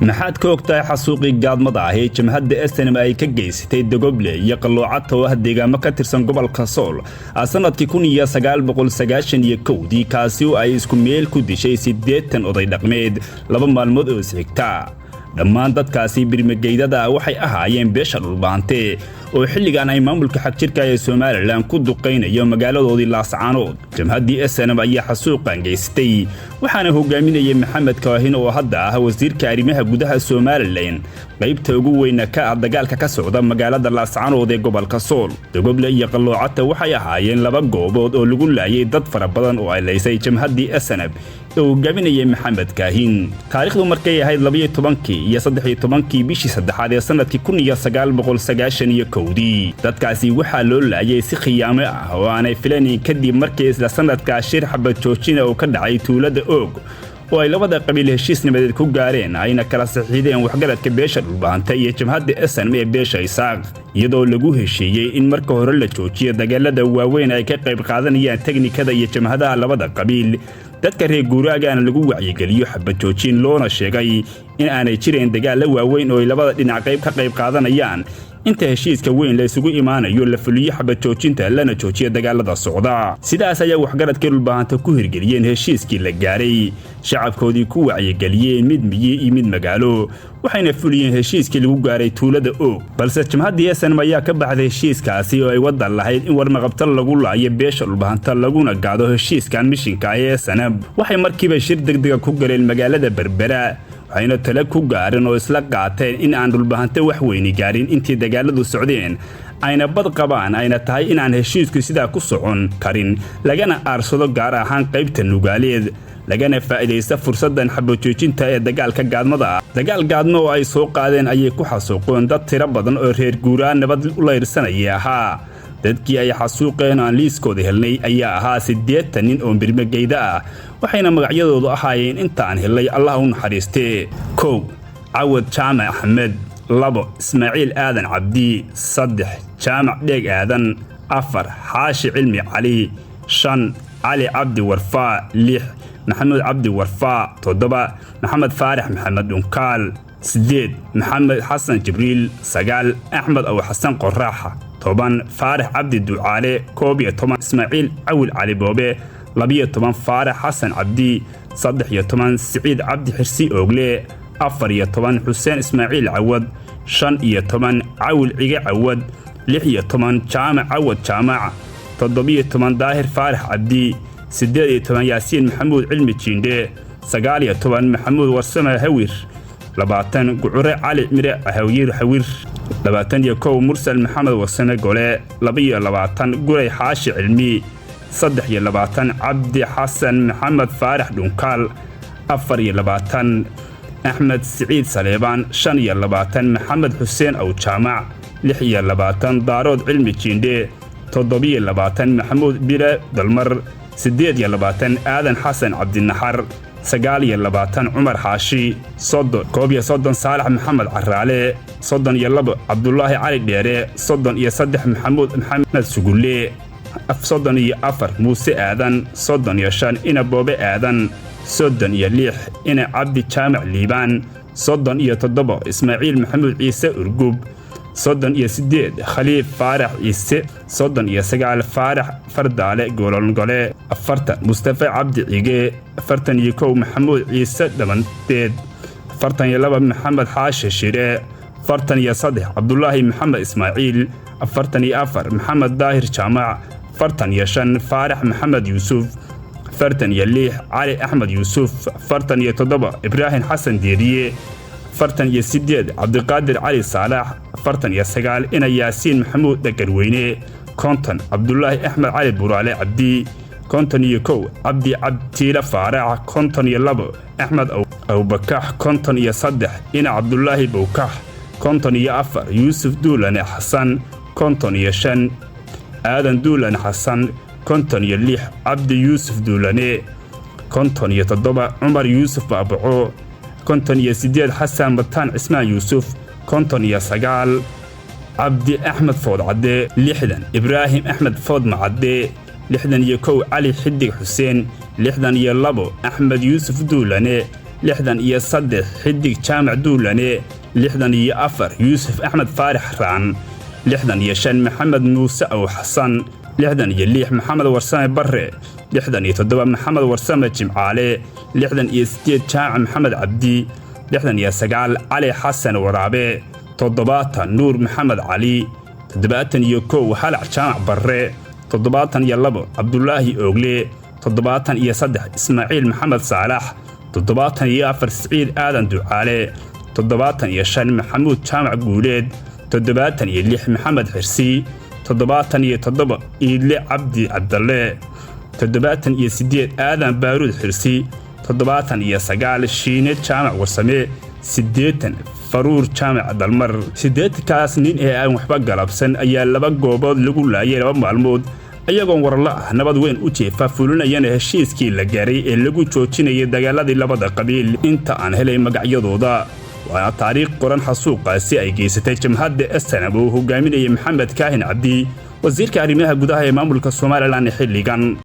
maxaad ka ogtahay xasuuqii gaadmada ah ee jamhadda SNM ay ka geysatay Dagoble iyo Qalloocad oo ah deegaamo ka tirsan gobolka Sool sanadkii 1991 kaasi oo ay isku meel ku dishay 80 oday dhaqameed laba maalmood oo isxigta dhammaan dadkaasi birmageydada waxay ahaayeen beesha dhulbaante oo xilligan ay maamulka xagjirka ee Soomaaliland ku duqeynayo magaaladoodii Laascaanood jamhaddii SNM ayaa xasuuqan geystay waxaana hogaaminayay Maxamed Kaahin oo hadda ah wasiirka arrimaha gudaha Soomaaliland qaybta ugu weyn ka ah dagaalka ka socda magaalada Laascaanood ee gobolka Sool Dagoble iyo Qalloocad waxay ahaayeen laba goobood oo lagu laayay dad fara badan oo ay leysay jamhaddii SNM oo hogaaminayay Maxamed Kaahin taariikhdu markay ahayd 12 iyo 13 bishii saddexaad ee sanadkii 1991 dadkaasi waxaa loo laayay si khiyaamo ah oo aanay filanin kadib markii isla sanadka shir xabad joojin oo ka dhacay tuulada Og oo ay labada qabiil heshiis nabadeed ku gaareen ayna kala saxiideen waxgaradka beesha dhulbaanta iyo jamhadda SNM ee beesha Isaaq iyadoo lagu heshiiyay in marka hore la joojiyo dagaalada waaweyn ay ka qayb qaadanayaan teknikada iyo jamhadaha labada qabiil dadka reer guuraagana lagu wacyigeliyo xabad joojin loona sheegay in aanay jireen dagaal waaweyn oo labada dhinac ka qayb qaadanayaan inta heshiiska weyn la isugu imaanayo la fuliyo xabad joojinta lana joojiyo dagaalada socda sidaas ayaa waxgaradka dhulbaanta ku hirgeliyeen heshiiskii la gaaray shacabkoodii ku wacyigeliyeen mid miyi iyo mid magaalo waxayna fuliyeen heshiiskii lagu gaaray tuulada Og balse jamhaddii SNM ayaa ka baxday heshiiskaasi oo ay wadan lahayd in warmaqabta lagu laayo beesha dhulbaanta laguna gaado heshiiskan mishinka ee SNM waxay markiiba shir degdeg ku galeen magaalada Berbera waxayna tala ku gaareen oo isla qaateen in aan dhulbaanta wax weyn gaarin intii dagaaladu socdeen ayna bad qabaan ayna tahay in aan heshiisku sidaa ku socon karin lagana aarsado gaar ahaan qaybta nugaaleed lagana faa'iideysta fursadan xabad joojinta ee dagaalka gaadmada dagaal gaadmo oo ay soo qaadeen ayay ku xasuuqeen dad tiro badan oo reer guuraa nabad u leyrsanaya ahaa dadkii ay xasuuqeen aan liiskooda helnay ayaa ahaa 80 nin oo birmageyda ah waxayna magacyadoodu ahaayeen intaan helay Allah u naxariistee 1 Cawad Jaamac Axmed 2 Ismaaciil Aadan Cabdi 3 Jaamac Dheeg Aadan 4 Xaashi Cilmi Cali 5 Cali Cabdi Warfaa 6 Maxamed Cabdi Warfaa 7 Maxamed Faarax Maxamed Dhunkaal 8 Maxamed Xasan Jibriil 9 Axmed Aw Xasan Qoraaxa 10 Faarax Cabdi Ducaale 11 Ismaaciil Cawil Cali Boobe 12 Faarax Xasan Cabdi 13 Siciid Cabdi Xirsi Oogle 14 Xuseen Ismaaciil Cawad 15 Cawil Cige Cawad 16 Jaamac Cawad Jaamac 17 Daahir Faarax Cabdi 18 Yaasiin Maxamuud Cilmi Jiinde 19 Maxamuud Warsame Hawir 20 Gucure Cali Mire Hawir 21 Mursal Maxamed Warsame Gole 22 Guray Xaashi Cilmi 23 Cabdi Xasan Maxamed Faarax Dhunkaal 24 Axmed Siciid Saleebaan 25 Maxamed Xuseen Aw Jaamac 26 Daarood Cilmi Jiinde 27 Maxamuud Bire Dalmar 28 Aadan Xasan Cabdinaxar 29 Cumar Xaashi 30 Saalax Maxamed Caraale 32 Cabdullaahi Cali Dheere 33 Maxamed Sugulle 34 Muuse Aadan 35 Ina Boobe Aadan 36 Ina Cabdi Jaamac Liibaan 37 Ismaaciil Maxamuud Ciise Urgub 38 Khaliif Faarax Ciise 39 Faarax Fardaale Golongole 40 Mustafa Cabdi Cige 41 Maxamuud Ciise Dhamanteed 42 Maxamed Xaashi Shire 43 Cabdullaahi Maxamed Ismaaciil 44 Maxamed Daahir Jaamac 45 Faarax Maxamed Yuusuf 46 Cali Axmed Yuusuf 47 Ibraahim Xasan Diiriye 48 Cabdiqaadir Cali Saalax 49 Ina Yaasiin Maxamuud Dhagarweyne 50 Cabdullaahi Axmed Cali Buraale Cabdi 51 Cabdi Cabdiile Faarax 52 Axmed Awbakax 53 Ina Cabdullaahi Bowkax 54 Yuusuf Duulane Xasan 55 Aadan Duulane Xasan 56 Cabdi Yuusuf Duulane 57 Cumar Yuusuf Baabaco 58 Xasan Bataan Cismaan Yuusuf 59 Cabdi Axmed Food Cadde 60 Ibraahim Axmed Food Macadde 61 Cali Xidig Xuseen 62 Axmed Yuusuf Duulane 63 xidig jaamac duulane 64 yuusuf axmed faarax raan 65 maxamed muuse aw xasan 66 maxamed warsame barre 67 maxamed warsame jimcaale 68 jaamac maxamed cabdi 69 cali xasan waraabe 70 nuur maxamed cali 71 halac jaamac barre 72 cabdulaahi oogle 73 ismaaciil maxamed saalax 74 siciid aadan ducaale 75 maxamuud jaamac guuleed 76 maxamed xirsi 77 iidle cabdi cabdalle 78 aadan baaruud xirsi 79 shiine jaamac warsame 80 faruur jaamac dalmar 80kaas nin ee aan waxba galabsan ayaa laba goobood lagu laayay 2 maalmood ayagoon warla ah nabad weyn u jeefa fulinayana heshiiskii la gaaray ee lagu joojinayay dagaaladii labada qabiil inta aan helay magacyadooda waana taariikh qoran xasuuqaasi ay geysatay jamhadda SNM oo hogaaminayay maxamed kaahin cabdi wasiirka arrimaha gudaha ee maamulka Soomaaliland xilligan